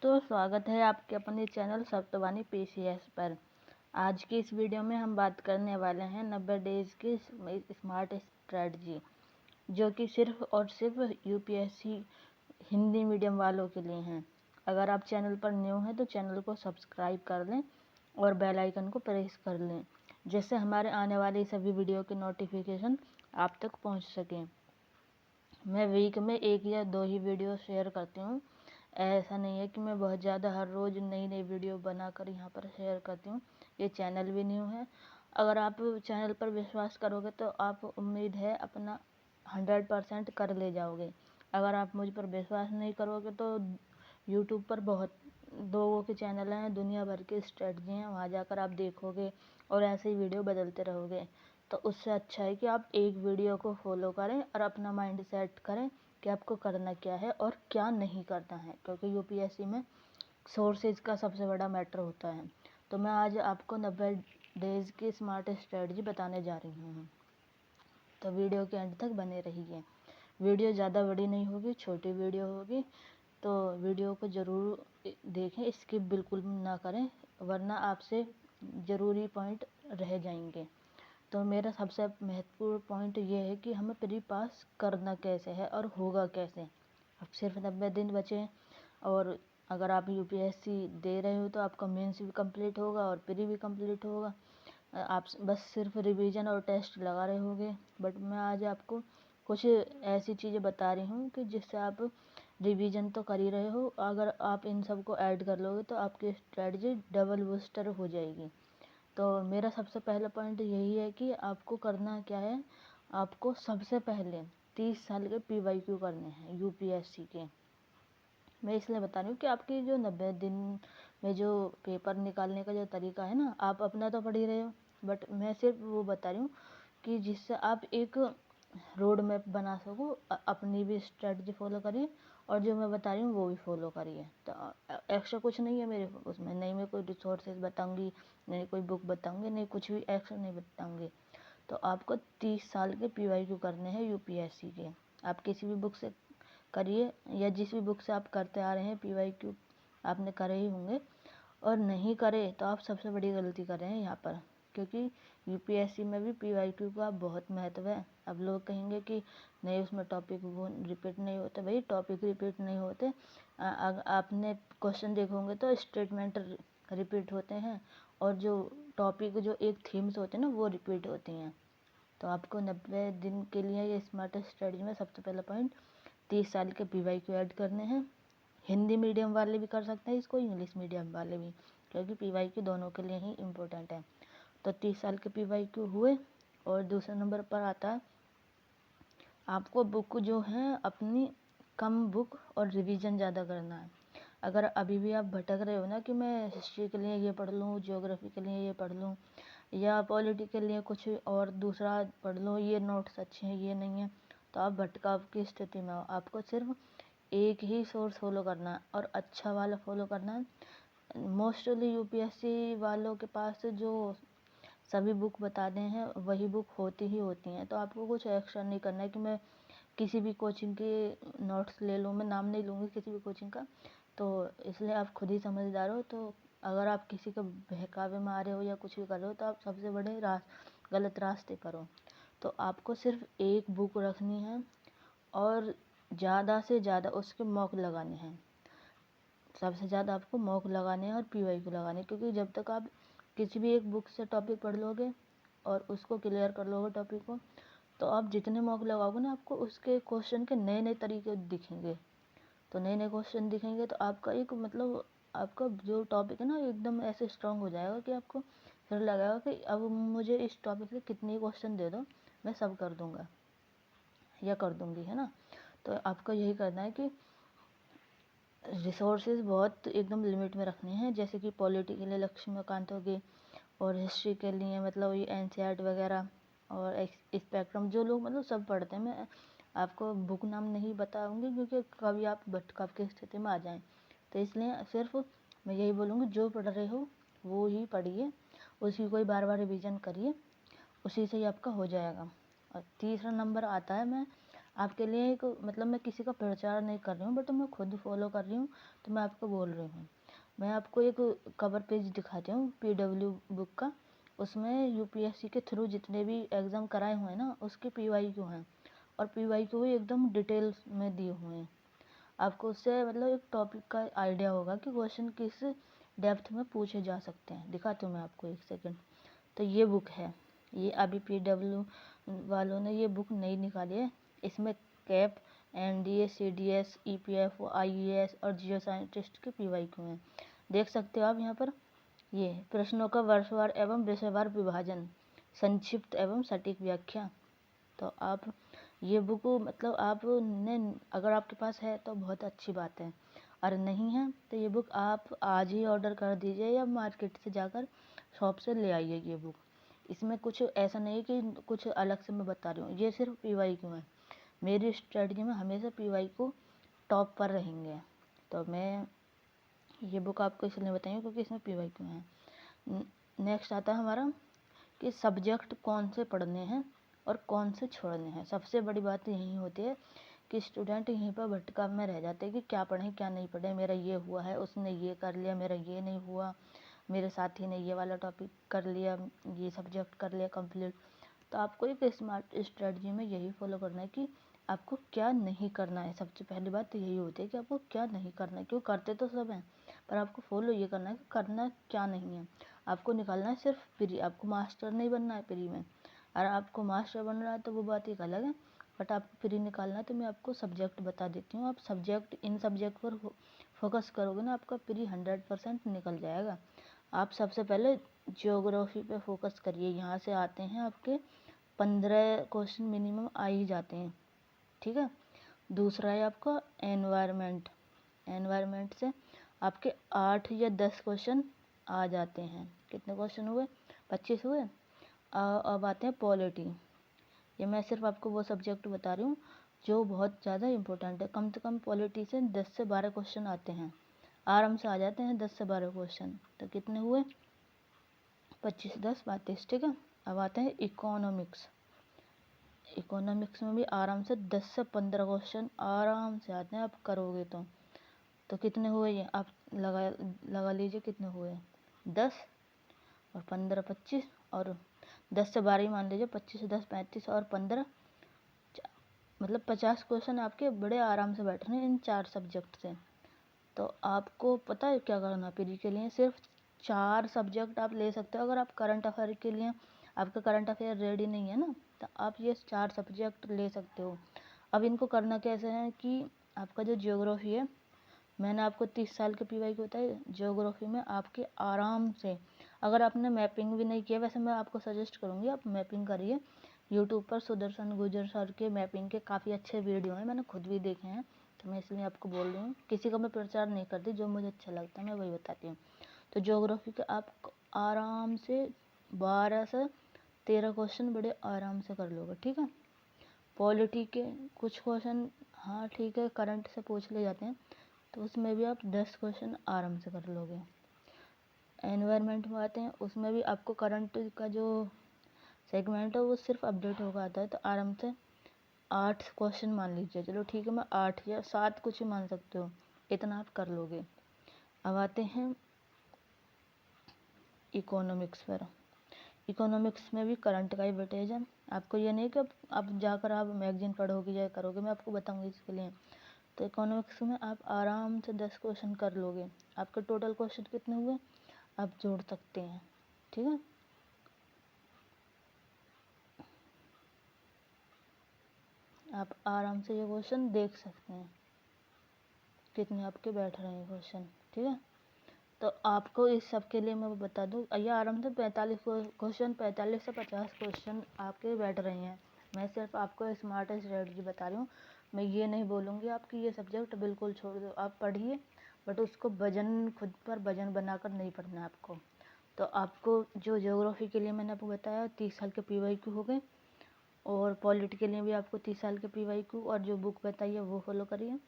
दोस्तों, स्वागत है आपके अपने चैनल सप्तवानी पीसीएस पर। आज की इस वीडियो में हम बात करने वाले हैं 90 डेज़ की स्मार्ट स्ट्रेटजी, जो कि सिर्फ और सिर्फ यूपीएससी हिंदी मीडियम वालों के लिए हैं। अगर आप चैनल पर न्यू हैं तो चैनल को सब्सक्राइब कर लें और बेल आइकन को प्रेस कर लें, जिससे हमारे आने वाली सभी वीडियो के नोटिफिकेशन आप तक पहुंच सकें। मैं वीक में 1 या 2 ही वीडियो शेयर करती हूँ। ऐसा नहीं है कि मैं बहुत ज़्यादा हर रोज़ नई नई वीडियो बनाकर यहाँ पर शेयर करती हूँ। ये चैनल भी न्यू है। अगर आप चैनल पर विश्वास करोगे तो आप उम्मीद है अपना 100% कर ले जाओगे। अगर आप मुझ पर विश्वास नहीं करोगे तो यूट्यूब पर बहुत लोगों के चैनल हैं, दुनिया भर की स्ट्रेटजी हैं, वहाँ जाकर आप देखोगे और ऐसे ही वीडियो बदलते रहोगे। तो उससे अच्छा है कि आप एक वीडियो को फॉलो करें और अपना माइंड सेट करें कि आपको करना क्या है और क्या नहीं करना है, क्योंकि यूपीएससी में सोर्सेज का सबसे बड़ा मैटर होता है। तो मैं आज आपको 90 डेज़ की स्मार्ट स्ट्रेटजी बताने जा रही हूँ, तो वीडियो के एंड तक बने रहिए। वीडियो ज़्यादा बड़ी नहीं होगी, छोटी वीडियो होगी, तो वीडियो को ज़रूर देखें, स्किप बिल्कुल ना करें, वरना आपसे ज़रूरी पॉइंट रह जाएंगे। तो मेरा सबसे महत्वपूर्ण पॉइंट ये है कि हमें प्री पास करना कैसे है और होगा कैसे। अब सिर्फ 90 दिन बचे और अगर आप यूपीएससी दे रहे हो तो आपका मेंस भी कंप्लीट होगा और प्री भी कंप्लीट होगा। आप बस सिर्फ रिवीजन और टेस्ट लगा रहे होगे। बट मैं आज आपको कुछ ऐसी चीज़ें बता रही हूँ कि जिससे आप रिवीजन तो कर ही रहे हो, अगर आप इन सब को ऐड कर लोगे तो आपकी स्ट्रेटजी डबल बूस्टर हो जाएगी। तो मेरा सबसे पहला पॉइंट यही है कि आपको करना क्या है। आपको सबसे पहले 30 साल के पीवाईक्यू करने हैं यूपीएससी के। मैं इसलिए बता रही हूँ कि आपकी जो 90 दिन में जो पेपर निकालने का जो तरीका है ना, आप अपना तो पढ़ ही रहे हो, बट मैं सिर्फ वो बता रही हूँ कि जिससे आप एक रोड मैप बना सको। अपनी भी स्ट्रेटजी फॉलो करिए और जो मैं बता रही हूँ वो भी फॉलो करिए। तो एक्स्ट्रा कुछ नहीं है मेरे उसमें, नहीं मैं कोई रिसोर्सेज बताऊँगी, नहीं कोई बुक बताऊँगी, नहीं कुछ भी एक्स्ट्रा नहीं बताऊँगी। तो आपको 30 साल के पीवाईक्यू करने हैं यूपीएससी के। आप किसी भी बुक से करिए या जिस भी बुक से आप करते आ रहे हैं पीवाईक्यू आपने करे ही होंगे, और नहीं करे तो आप सबसे बड़ी गलती कर रहे हैं यहाँ पर, क्योंकि यूपीएससी में भी पीवाईक्यू का बहुत महत्व है। अब लोग कहेंगे कि नहीं उसमें टॉपिक वो रिपीट नहीं होते। भाई टॉपिक रिपीट नहीं होते, आपने क्वेश्चन देखे होंगे तो स्टेटमेंट रिपीट होते हैं और जो टॉपिक जो एक थीम्स होते हैं ना वो रिपीट होती हैं। तो आपको 90 दिन के लिए ये स्मार्ट स्ट्रेटजी में सबसे पहला पॉइंट 30 साल के पीवाईक्यू ऐड करने हैं। हिंदी मीडियम वाले भी कर सकते हैं इसको, इंग्लिश मीडियम वाले भी, क्योंकि पीवाईक्यू दोनों के लिए ही इम्पोर्टेंट है। तो 30 साल के पीवाईक्यू हुए। और दूसरे नंबर पर आता है आपको बुक जो है अपनी कम बुक और रिवीजन ज़्यादा करना है। अगर अभी भी आप भटक रहे हो ना कि मैं हिस्ट्री के लिए ये पढ़ लूँ, ज्योग्राफी के लिए ये पढ़ लूँ, या पॉलिटी के लिए कुछ और दूसरा पढ़ लूँ, ये नोट्स अच्छे हैं ये नहीं है, तो आप भटकाव की स्थिति में हो। आपको सिर्फ एक ही सोर्स फॉलो करना है और अच्छा वाला फॉलो करना है। मोस्टली यूपीएससी वालों के पास जो सभी बुक बताते हैं वही बुक होती ही होती हैं। तो आपको कुछ एक्स्ट्रा नहीं करना है कि मैं किसी भी कोचिंग के नोट्स ले लूँ। मैं नाम नहीं लूँगी किसी भी कोचिंग का, तो इसलिए आप खुद ही समझदार हो। तो अगर आप किसी के बहकावे में आ रहे हो या कुछ भी कर रहे हो तो आप सबसे बड़े गलत रास्ते पर हो। तो आपको सिर्फ एक बुक रखनी है और ज़्यादा से ज़्यादा उसके मॉक लगाने हैं। सबसे ज़्यादा आपको मॉक लगाने हैं और पीवाईक्यू लगाने हैं, क्योंकि जब तक आप किसी भी एक बुक से टॉपिक पढ़ लोगे और उसको क्लियर कर लोगे टॉपिक को, तो आप जितने मॉक लगाओगे ना आपको उसके क्वेश्चन के नए नए तरीके दिखेंगे। तो नए नए क्वेश्चन दिखेंगे तो आपका एक मतलब आपका जो टॉपिक है ना एकदम ऐसे स्ट्रांग हो जाएगा कि आपको फिर लगेगा कि अब मुझे इस टॉपिक से कितने क्वेश्चन दे दो मैं सब कर दूंगा या कर दूंगी, है ना। तो आपको यही करना है कि रिसोर्सेज बहुत एकदम लिमिट में रखने हैं। जैसे कि पॉलिटी के लिए लक्ष्मीकांत हो गई, और हिस्ट्री के लिए मतलब ये एनसीईआरटी वगैरह, और स्पेक्ट्रम जो लोग मतलब सब पढ़ते हैं। मैं आपको बुक नाम नहीं बताऊंगी क्योंकि कभी आप भटकाव की स्थिति में आ जाएं। तो इसलिए सिर्फ मैं यही बोलूँगी जो पढ़ रहे हो वो ही पढ़िए, उसी को ही बार बार रिवीजन करिए, उसी से ही आपका हो जाएगा। और तीसरा नंबर आता है मैं आपके लिए एक मतलब मैं किसी का प्रचार नहीं कर रही हूँ, बट मैं खुद फॉलो कर रही हूँ तो मैं आपको बोल रही हूँ। मैं आपको एक कवर पेज दिखाती हूँ PW बुक का। उसमें UPSC के थ्रू जितने भी एग्ज़ाम कराए हुए हैं ना, उसके PYQ हैं, और PYQ भी एकदम डिटेल्स में दिए हुए हैं। आपको उससे मतलब एक टॉपिक का आइडिया होगा कि क्वेश्चन किस डेप्थ में पूछे जा सकते हैं। दिखाती हूँ मैं आपको, एक सेकंड। तो ये बुक है, ये अभी PW वालों ने ये बुक नई निकाली है। इसमें cap, NDA, CDS, EPF, IAS और जियो साइंटिस्ट के PYQ हैं। देख सकते हो आप यहाँ पर, ये प्रश्नों का वर्षवार एवं विषयवार विभाजन, संक्षिप्त एवं सटीक व्याख्या। तो आप ये बुक मतलब आपने अगर आपके पास है तो बहुत अच्छी बात है, और नहीं है तो ये बुक आप आज ही ऑर्डर कर दीजिए या मार्केट से जाकर शॉप से ले आइए ये बुक। इसमें कुछ ऐसा नहीं कि कुछ अलग से मैं बता रही हूँ, ये सिर्फ PYQ है। मेरी स्ट्रेटजी में हमेशा PYQ टॉप पर रहेंगे। तो मैं ये बुक आपको इसलिए बताई क्योंकि इसमें PYQ है। नेक्स्ट आता है हमारा कि सब्जेक्ट कौन से पढ़ने हैं और कौन से छोड़ने हैं। सबसे बड़ी बात यही होती है कि स्टूडेंट यहीं पर भटका में रह जाते हैं कि क्या पढ़ें क्या नहीं पढ़ें, मेरा ये हुआ है, उसने ये कर लिया, मेरा ये नहीं हुआ, मेरे साथी ने ये वाला टॉपिक कर लिया, ये सब्जेक्ट कर लिया कंप्लीट। तो आपको एक स्मार्ट स्ट्रेटजी में यही फॉलो करना है कि आपको क्या नहीं करना है। सबसे पहली बात तो यही होती है कि आपको क्या नहीं करना है, क्यों करते तो सब हैं, पर आपको फॉलो ये करना है कि करना क्या नहीं है। आपको निकालना है सिर्फ प्री, आपको मास्टर नहीं बनना है प्री में। अगर आपको मास्टर बन रहा है तो वो बात एक अलग है, बट आपको प्री निकालना है तो मैं आपको सब्जेक्ट बता देती हूँ। आप सब्जेक्ट इन सब्जेक्ट पर फोकस करोगे ना, आपका प्री 100% निकल जाएगा। आप सबसे पहले ज्योग्राफी पे फोकस करिए। यहाँ से आते हैं आपके 15 क्वेश्चन मिनिमम आ ही जाते हैं, ठीक है। दूसरा है आपका एनवायरनमेंट। एनवायरनमेंट से आपके 8 या 10 क्वेश्चन आ जाते हैं। कितने क्वेश्चन हुए? 25 हुए। अब आते हैं पॉलिटी। ये मैं सिर्फ आपको वो सब्जेक्ट बता रही हूँ जो बहुत ज़्यादा इम्पोर्टेंट है। कम से कम पॉलिटी से 10 से 12 क्वेश्चन आते हैं, आराम से आ जाते हैं 10 से 12 क्वेश्चन। तो कितने हुए? 25 10 32, ठीक है। अब आते हैं इकोनॉमिक्स। इकोनॉमिक्स में भी आराम से 10 से 15 क्वेश्चन आराम से आते हैं, आप करोगे तो कितने हुए ये आप लगा लीजिए कितने हुए। 10 और 15 25, और 10 से 12 ही मान लीजिए, 25 से 10 35 और 15 मतलब 50 क्वेश्चन आपके बड़े आराम से बैठ रहे हैं इन 4 सब्जेक्ट से। तो आपको पता है क्या करना, प्री के लिए सिर्फ 4 सब्जेक्ट आप ले सकते हो। अगर आप करंट अफेयर के लिए, आपका करंट अफेयर रेडी नहीं है ना, तो आप ये 4 सब्जेक्ट ले सकते हो। अब इनको करना कैसे है कि आपका जो ज्योग्राफी है, मैंने आपको 30 साल के PY को बताया। ज्योग्राफी में आपके आराम से, अगर आपने मैपिंग भी नहीं किया, वैसे मैं आपको सजेस्ट करूँगी आप मैपिंग करिए। यूट्यूब पर सुदर्शन गुर्जर सर के मैपिंग के काफ़ी अच्छे वीडियो हैं, मैंने खुद भी देखे हैं, तो मैं इसलिए आपको बोल रही हूँ। किसी का मैं प्रचार नहीं करती, जो मुझे अच्छा लगता है मैं वही बताती हूँ। तो ज्योग्राफी के आप आराम से 12 से 13 क्वेश्चन बड़े आराम से कर लोगे, ठीक है। पॉलिटी के कुछ क्वेश्चन हाँ ठीक है करंट से पूछ ले जाते हैं, तो उसमें भी आप 10 क्वेश्चन आराम से कर लोगे। एनवायरनमेंट में आते हैं, उसमें भी आपको करंट का जो सेगमेंट है वो सिर्फ अपडेट होगा आता है, तो आराम से 8 क्वेश्चन मान लीजिए, चलो ठीक है, मैं 8 या 7 कुछ ही मान सकते हो, इतना आप कर लोगे। अब आते हैं इकोनॉमिक्स पर। इकोनॉमिक्स में भी करंट का ही वेटेज है। आपको ये नहीं कि अब जाकर आप मैगजीन पढ़ोगे या करोगे, मैं आपको बताऊंगी इसके लिए। तो इकोनॉमिक्स में आप आराम से 10 क्वेश्चन कर लोगे। आपके टोटल क्वेश्चन कितने हुए आप जोड़ सकते हैं, ठीक है। आप आराम से ये क्वेश्चन देख सकते हैं कितने आपके बैठ रहे हैं क्वेश्चन, ठीक है। तो आपको इस सब के लिए मैं बता दूं, ये आराम से 45 क्वेश्चन, 45 से 50 क्वेश्चन आपके बैठ रहे हैं। मैं सिर्फ आपको स्मार्ट स्ट्रेटजी बता रही हूँ। मैं ये नहीं बोलूँगी आपकी ये सब्जेक्ट बिल्कुल छोड़ दो, आप पढ़िए, बट उसको वजन खुद पर वजन बनाकर नहीं पढ़ना है आपको। तो आपको जो ज्योग्राफी के लिए मैंने आपको बताया 30 साल के PYQ हो गए, और पॉलिटी के लिए भी आपको 30 साल के PYQ और जो बुक बताई है वो फॉलो करिए।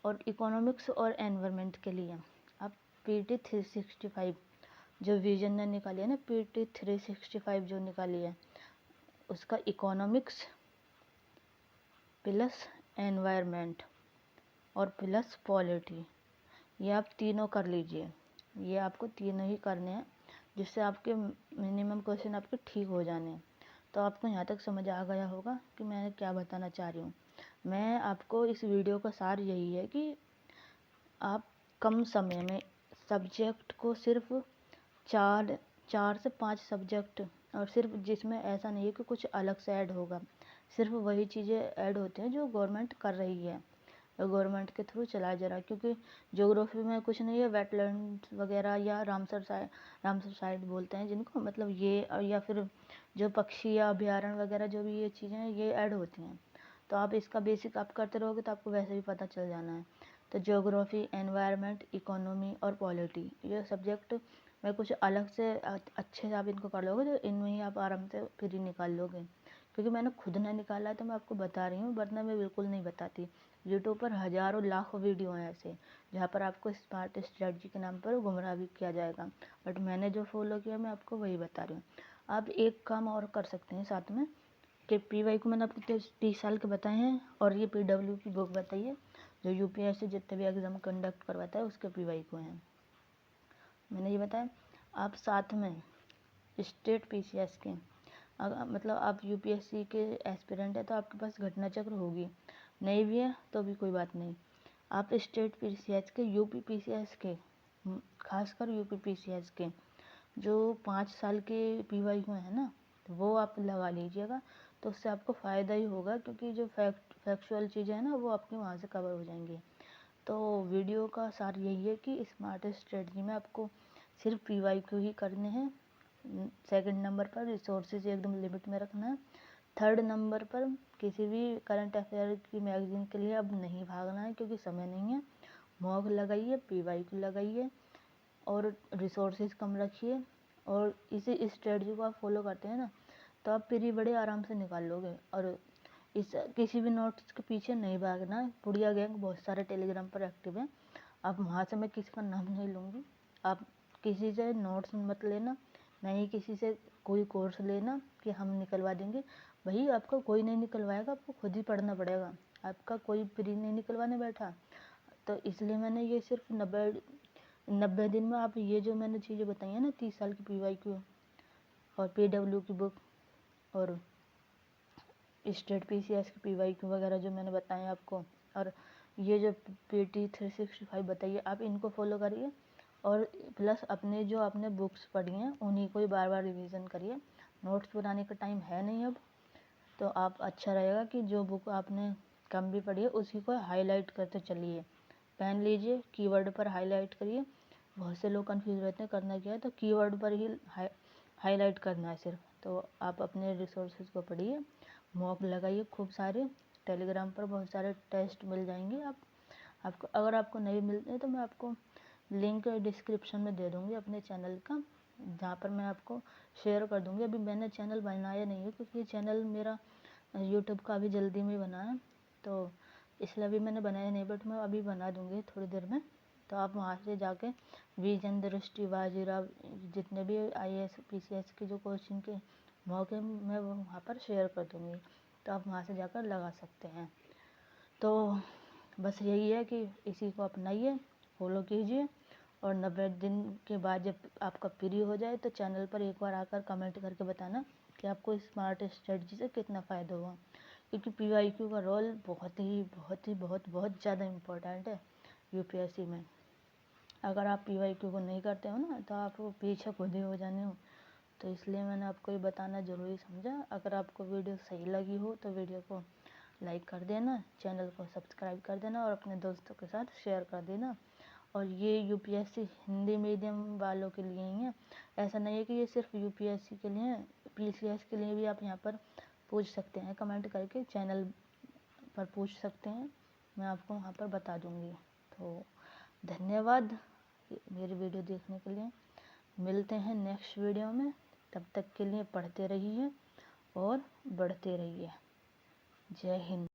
और इकोनॉमिक्स और एनवायरनमेंट के लिए आप PT 365 जो विजन ने निकाली है ना, PT 365 जो निकाली है, उसका इकोनॉमिक्स प्लस एनवायरनमेंट और प्लस पॉलिटी, ये आप तीनों कर लीजिए। ये आपको तीनों ही करने हैं, जिससे आपके मिनिमम क्वेश्चन आपके ठीक हो जाने हैं। तो आपको यहाँ तक समझ आ गया होगा कि मैं क्या बताना चाह रही हूँ। मैं आपको इस वीडियो का सार यही है कि आप कम समय में सब्जेक्ट को सिर्फ चार से 5 सब्जेक्ट, और सिर्फ जिसमें ऐसा नहीं है कि कुछ अलग से ऐड होगा, सिर्फ वही चीज़ें ऐड होती हैं जो गवर्नमेंट कर रही है, गवर्नमेंट के थ्रू चलाया जा रहा है। क्योंकि ज्योग्राफी में कुछ नहीं है, वेटलैंड वगैरह या रामसर साइट बोलते हैं जिनको, मतलब ये, या फिर जो पक्षी या अभयारण्य वगैरह जो भी ये चीज़ें हैं ये ऐड होती हैं। तो आप इसका बेसिक आप करते रहोगे तो आपको वैसे भी पता चल जाना है। तो ज्योग्राफी, एनवायरनमेंट, इकोनॉमी और पॉलिटी, ये सब्जेक्ट मैं कुछ अलग से अच्छे से आप इनको कर लोगे तो इनमें ही आप आराम से फ्री निकाल लोगे। क्योंकि मैंने खुद ने निकाला है तो मैं आपको बता रही हूँ, वरना मैं बिल्कुल नहीं बताती। यूट्यूब पर हज़ारों लाखों वीडियो हैं ऐसे, जहाँ पर आपको स्मार्ट स्ट्रेटजी के नाम पर गुमराह भी किया जाएगा, बट मैंने जो फॉलो किया मैं आपको वही बता रही हूँ। आप एक काम और कर सकते हैं साथ में, कि PY को मैंने आपको 30 साल के बताए हैं, और ये PW की बुक बताइए जो UPSC जितने भी एग्ज़ाम कंडक्ट करवाता है उसके PY को हैं, मैंने ये बताया। आप साथ में स्टेट PCS के, अगर मतलब आप UPSC के एस्पिरेंट है तो आपके पास घटना चक्र होगी, नहीं भी है तो भी कोई बात नहीं। आप स्टेट PCS के, UP PCS के, खासकर UP PCS के जो 5 साल के PY को है ना, तो वो आप लगा लीजिएगा। तो उससे आपको फ़ायदा ही होगा, क्योंकि जो फैक्चुअल चीज़ें हैं ना वो आपकी वहाँ से कवर हो जाएंगी। तो वीडियो का सार यही है कि स्मार्ट स्ट्रेटजी में आपको सिर्फ PY को ही करने हैं। सेकंड नंबर पर रिसोर्सेज एकदम लिमिट में रखना है। थर्ड नंबर पर किसी भी करंट अफेयर की मैगज़ीन के लिए अब नहीं भागना है, क्योंकि समय नहीं है। मॉक लगाइए, PY को लगाइए और रिसोर्सेज कम रखिए, और इसी स्ट्रेटजी को आप फॉलो करते हैं ना तो आप प्री बड़े आराम से निकाल लोगे। और इस किसी भी नोट्स के पीछे नहीं भागना है। पुड़िया गैंग बहुत सारे टेलीग्राम पर एक्टिव हैं, आप वहाँ से, मैं किसी का नाम नहीं लूँगी, आप किसी से नोट्स मत लेना, नहीं ही किसी से कोई कोर्स लेना कि हम निकलवा देंगे। भाई आपका कोई नहीं निकलवाएगा, आपको खुद ही पढ़ना पड़ेगा, आपका कोई फ्री नहीं निकलवाने बैठा। तो इसलिए मैंने ये सिर्फ 90 दिन में आप ये जो मैंने चीज़ें बताई हैं ना, 30 साल की PY की और PW की बुक और स्टेट PCS की PY की वगैरह जो मैंने बताए आपको, और ये जो PT 365 बताइए, आप इनको फॉलो करिए। और प्लस अपने जो आपने बुक्स पढ़ी हैं उन्हीं को ही बार बार रिवीजन करिए। नोट्स बनाने का टाइम है नहीं अब, तो आप अच्छा रहेगा कि जो बुक आपने कम भी पढ़ी है उसी को हाईलाइट करते चलिए। पेन लीजिए, कीवर्ड पर हाईलाइट करिए। बहुत से लोग कंफ्यूज रहते हैं करना क्या है, तो कीवर्ड पर ही हाईलाइट करना है सिर्फ। तो आप अपने रिसोर्सेज को पढ़िए, मॉक लगाइए खूब सारे, टेलीग्राम पर बहुत सारे टेस्ट मिल जाएंगे। आपको अगर आपको नहीं मिलते तो मैं आपको लिंक डिस्क्रिप्शन में दे दूँगी अपने चैनल का, जहाँ पर मैं आपको शेयर कर दूँगी। अभी मैंने चैनल बनाया नहीं है, क्योंकि ये चैनल मेरा यूट्यूब का अभी जल्दी में बना है, तो इसलिए अभी मैंने बनाया नहीं, बट मैं अभी बना दूँगी थोड़ी देर में। तो आप वहाँ से जाके विजन, दृष्टि, बाजीराव, जितने भी IAS PCS के जो कोचिंग के मौके मैं वो वहाँ पर शेयर कर दूँगी, तो आप वहाँ से जाकर लगा सकते हैं। तो बस यही है कि इसी को अपनाइए, फॉलो कीजिए, और 90 दिन के बाद जब आपका फ्री हो जाए तो चैनल पर एक बार आकर कमेंट करके बताना कि आपको स्मार्ट स्ट्रेटजी से कितना फ़ायदा हुआ। क्योंकि PYQ का रोल बहुत ज़्यादा इम्पोर्टेंट है UPSC में। अगर आप PYQ को नहीं करते हो ना तो आप पीछे खुद ही हो जाने हो। तो इसलिए मैंने आपको ये बताना ज़रूरी समझा। अगर आपको वीडियो सही लगी हो तो वीडियो को लाइक कर देना, चैनल को सब्सक्राइब कर देना और अपने दोस्तों के साथ शेयर कर देना। और ये UPSC हिंदी मीडियम वालों के लिए ही है, ऐसा नहीं है कि ये सिर्फ UPSC के लिए है, PCS के लिए भी आप यहाँ पर पूछ सकते हैं, कमेंट करके चैनल पर पूछ सकते हैं, मैं आपको वहाँ पर बता दूँगी। तो धन्यवाद मेरी वीडियो देखने के लिए। मिलते हैं नेक्स्ट वीडियो में, तब तक के लिए पढ़ते रहिए और बढ़ते रहिए। जय हिंद।